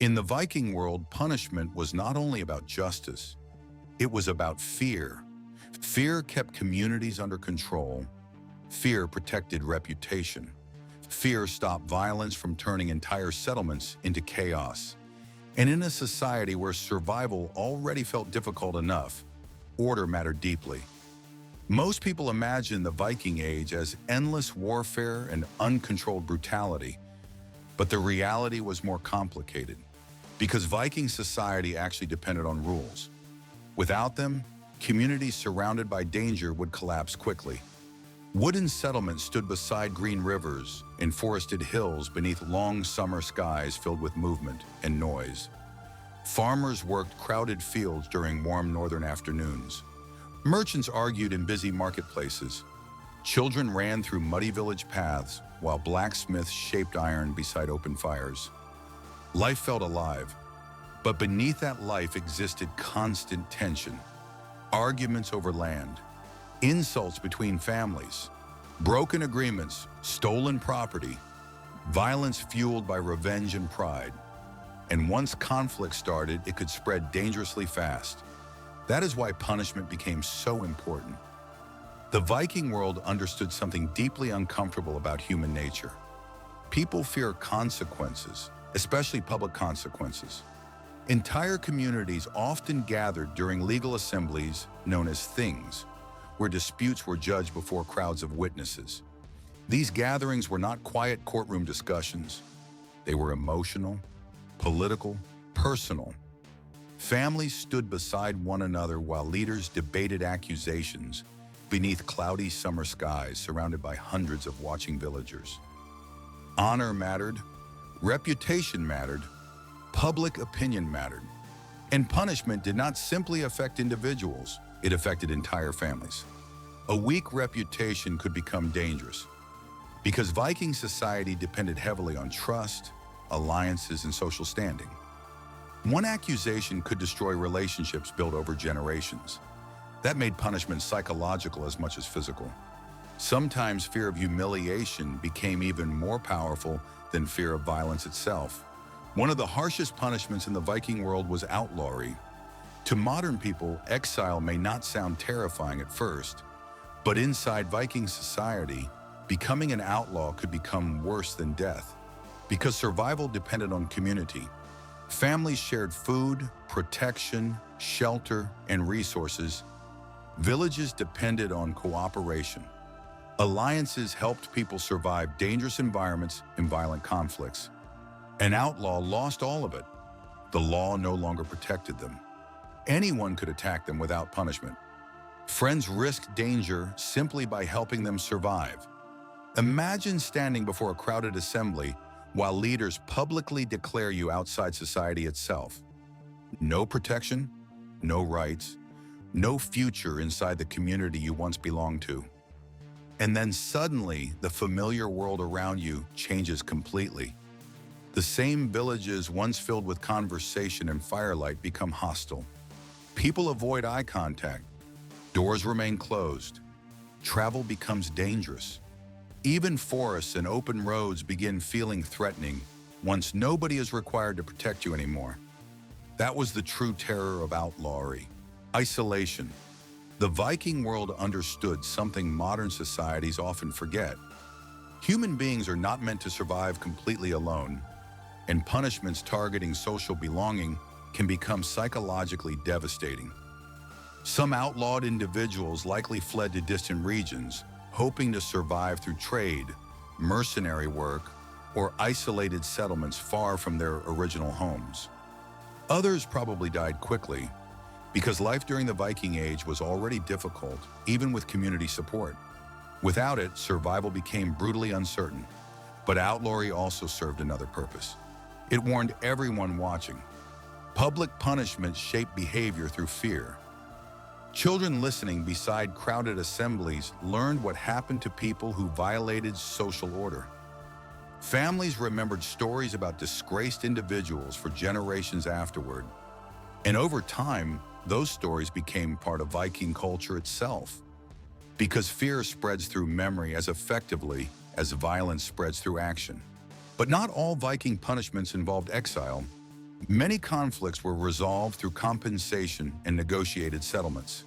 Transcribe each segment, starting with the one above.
In the Viking world, punishment was not only about justice, it was about fear. Fear kept communities under control. Fear protected reputation. Fear stopped violence from turning entire settlements into chaos. And in a society where survival already felt difficult enough, order mattered deeply. Most people imagine the Viking Age as endless warfare and uncontrolled brutality, but the reality was more complicated, because Viking society actually depended on rules. Without them, communities surrounded by danger would collapse quickly. Wooden settlements stood beside green rivers and forested hills beneath long summer skies filled with movement and noise. Farmers worked crowded fields during warm northern afternoons. Merchants argued in busy marketplaces. Children ran through muddy village paths while blacksmiths shaped iron beside open fires. Life felt alive, but beneath that life existed constant tension. Arguments over land, insults between families, broken agreements, stolen property, violence fueled by revenge and pride. And once conflict started, it could spread dangerously fast. That is why punishment became so important. The Viking world understood something deeply uncomfortable about human nature. People fear consequences, especially public consequences. Entire communities often gathered during legal assemblies known as things, where disputes were judged before crowds of witnesses. These gatherings were not quiet courtroom discussions. They were emotional, political, personal. Families stood beside one another while leaders debated accusations beneath cloudy summer skies surrounded by hundreds of watching villagers. Honor mattered, reputation mattered, public opinion mattered. And punishment did not simply affect individuals, it affected entire families. A weak reputation could become dangerous because Viking society depended heavily on trust, alliances, and social standing. One accusation could destroy relationships built over generations. That made punishment psychological as much as physical. Sometimes fear of humiliation became even more powerful than fear of violence itself. One of the harshest punishments in the Viking world was outlawry. To modern people, exile may not sound terrifying at first, but inside Viking society, becoming an outlaw could become worse than death. Because survival depended on community, families shared food, protection, shelter, and resources. Villages depended on cooperation. Alliances helped people survive dangerous environments and violent conflicts. An outlaw lost all of it. The law no longer protected them. Anyone could attack them without punishment. Friends risked danger simply by helping them survive. Imagine standing before a crowded assembly while leaders publicly declare you outside society itself. No protection, no rights, no future inside the community you once belonged to. And then suddenly, the familiar world around you changes completely. The same villages once filled with conversation and firelight become hostile. People avoid eye contact. Doors remain closed. Travel becomes dangerous. Even forests and open roads begin feeling threatening once nobody is required to protect you anymore. That was the true terror of outlawry. Isolation. The Viking world understood something modern societies often forget. Human beings are not meant to survive completely alone, and punishments targeting social belonging can become psychologically devastating. Some outlawed individuals likely fled to distant regions, hoping to survive through trade, mercenary work, or isolated settlements far from their original homes. Others probably died quickly, because life during the Viking Age was already difficult, even with community support. Without it, survival became brutally uncertain. But outlawry also served another purpose. It warned everyone watching. Public punishment shaped behavior through fear. Children listening beside crowded assemblies learned what happened to people who violated social order. Families remembered stories about disgraced individuals for generations afterward. And over time, those stories became part of Viking culture itself. Because fear spreads through memory as effectively as violence spreads through action. But not all Viking punishments involved exile. Many conflicts were resolved through compensation and negotiated settlements.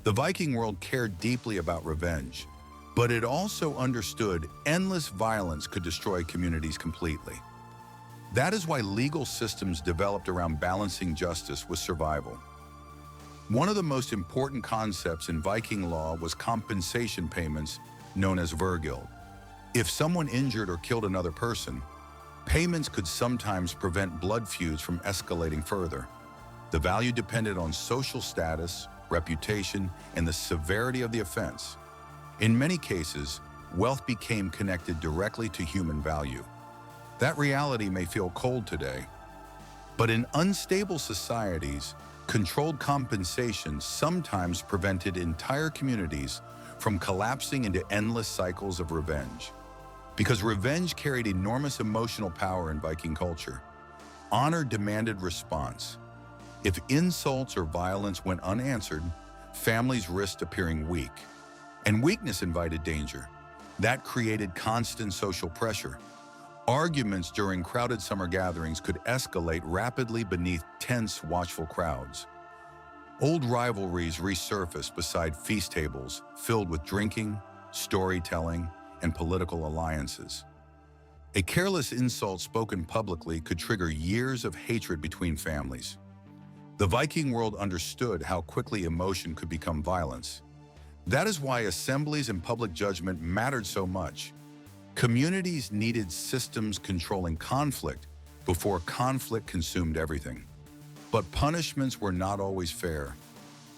The Viking world cared deeply about revenge, but it also understood endless violence could destroy communities completely. That is why legal systems developed around balancing justice with survival. One of the most important concepts in Viking law was compensation payments, known as vergild. If someone injured or killed another person, payments could sometimes prevent blood feuds from escalating further. The value depended on social status, reputation, and the severity of the offense. In many cases, wealth became connected directly to human value. That reality may feel cold today, but in unstable societies, controlled compensation sometimes prevented entire communities from collapsing into endless cycles of revenge. Because revenge carried enormous emotional power in Viking culture, honor demanded response. If insults or violence went unanswered, families risked appearing weak. And weakness invited danger. That created constant social pressure. Arguments during crowded summer gatherings could escalate rapidly beneath tense, watchful crowds. Old rivalries resurfaced beside feast tables filled with drinking, storytelling, and political alliances. A careless insult spoken publicly could trigger years of hatred between families. The Viking world understood how quickly emotion could become violence. That is why assemblies and public judgment mattered so much. Communities needed systems controlling conflict before conflict consumed everything. But punishments were not always fair.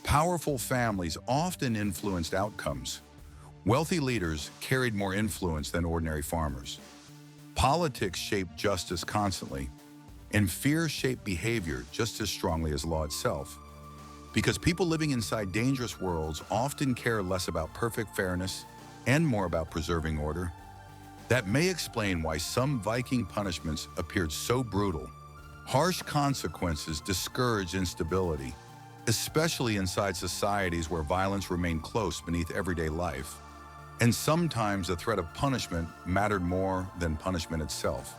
Powerful families often influenced outcomes. Wealthy leaders carried more influence than ordinary farmers. Politics shaped justice constantly, and fear shaped behavior just as strongly as law itself. Because people living inside dangerous worlds often care less about perfect fairness and more about preserving order. That may explain why some Viking punishments appeared so brutal. Harsh consequences discouraged instability, especially inside societies where violence remained close beneath everyday life. And sometimes the threat of punishment mattered more than punishment itself.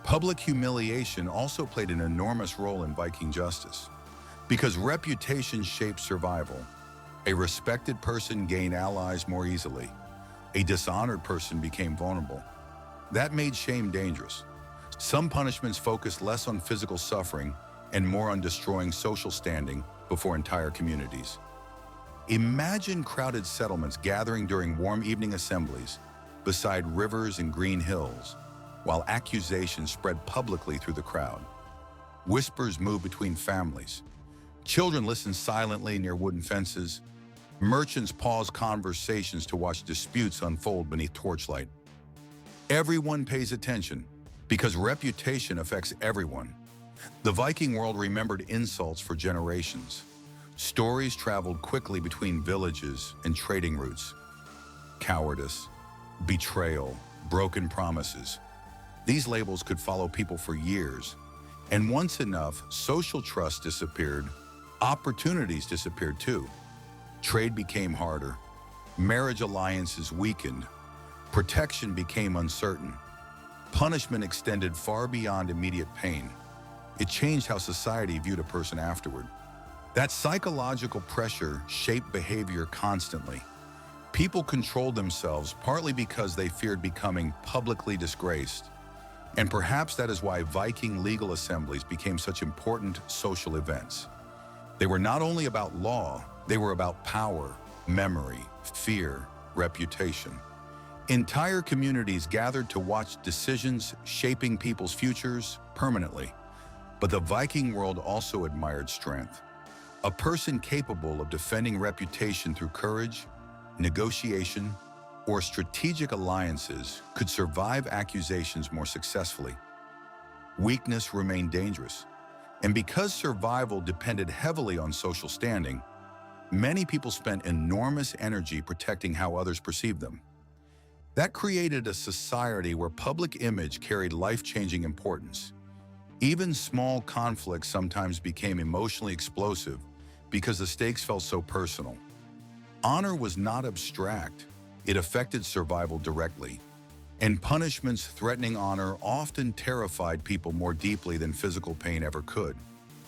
Public humiliation also played an enormous role in Viking justice. Because reputation shaped survival, a respected person gained allies more easily. A dishonored person became vulnerable. That made shame dangerous. Some punishments focused less on physical suffering and more on destroying social standing before entire communities. Imagine crowded settlements gathering during warm evening assemblies beside rivers and green hills, while accusations spread publicly through the crowd. Whispers moved between families. Children listened silently near wooden fences. Merchants paused conversations to watch disputes unfold beneath torchlight. Everyone pays attention because reputation affects everyone. The Viking world remembered insults for generations. Stories traveled quickly between villages and trading routes. Cowardice, betrayal, broken promises. These labels could follow people for years. And once enough, social trust disappeared. Opportunities disappeared too. Trade became harder. Marriage alliances weakened. Protection became uncertain. Punishment extended far beyond immediate pain. It changed how society viewed a person afterward. That psychological pressure shaped behavior constantly. People controlled themselves partly because they feared becoming publicly disgraced. And perhaps that is why Viking legal assemblies became such important social events. They were not only about law, they were about power, memory, fear, reputation. Entire communities gathered to watch decisions shaping people's futures permanently. But the Viking world also admired strength. A person capable of defending reputation through courage, negotiation, or strategic alliances could survive accusations more successfully. Weakness remained dangerous. And because survival depended heavily on social standing, many people spent enormous energy protecting how others perceived them. That created a society where public image carried life-changing importance. Even small conflicts sometimes became emotionally explosive because the stakes felt so personal. Honor was not abstract. It affected survival directly. And punishments threatening honor often terrified people more deeply than physical pain ever could.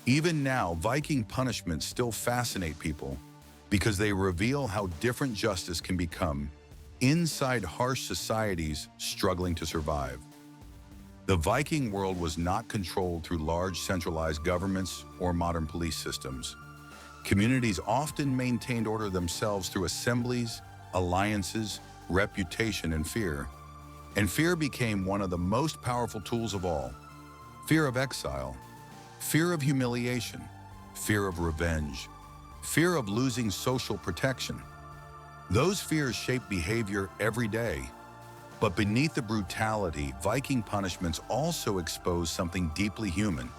Even now, Viking punishments still fascinate people because they reveal how different justice can become inside harsh societies struggling to survive. The Viking world was not controlled through large centralized governments or modern police systems. Communities often maintained order themselves through assemblies, alliances, reputation, and fear. And fear became one of the most powerful tools of all. Fear of exile, fear of humiliation, fear of revenge, fear of losing social protection. Those fears shape behavior every day. But beneath the brutality, Viking punishments also expose something deeply human.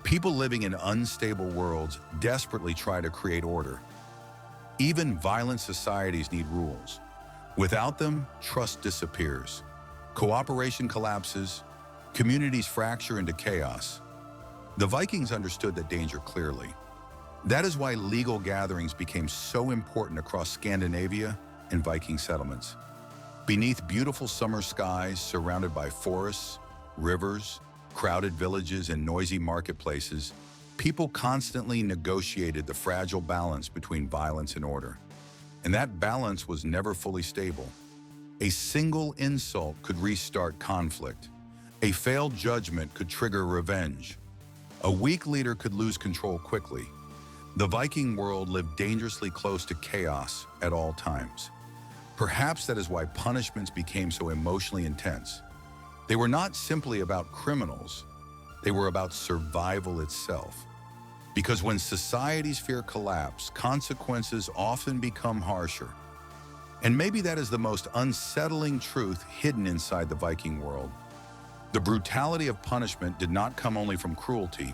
People living in unstable worlds desperately try to create order. Even violent societies need rules. Without them, trust disappears. Cooperation collapses, communities fracture into chaos. The Vikings understood that danger clearly. That is why legal gatherings became so important across Scandinavia and Viking settlements. Beneath beautiful summer skies surrounded by forests, rivers, crowded villages, and noisy marketplaces, people constantly negotiated the fragile balance between violence and order. And that balance was never fully stable. A single insult could restart conflict. A failed judgment could trigger revenge. A weak leader could lose control quickly. The Viking world lived dangerously close to chaos at all times. Perhaps that is why punishments became so emotionally intense. They were not simply about criminals, they were about survival itself. Because when societies fear collapse, consequences often become harsher. And maybe that is the most unsettling truth hidden inside the Viking world. The brutality of punishment did not come only from cruelty,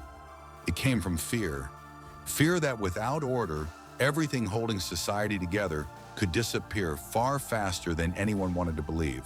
it came from fear. Fear that without order, everything holding society together could disappear far faster than anyone wanted to believe.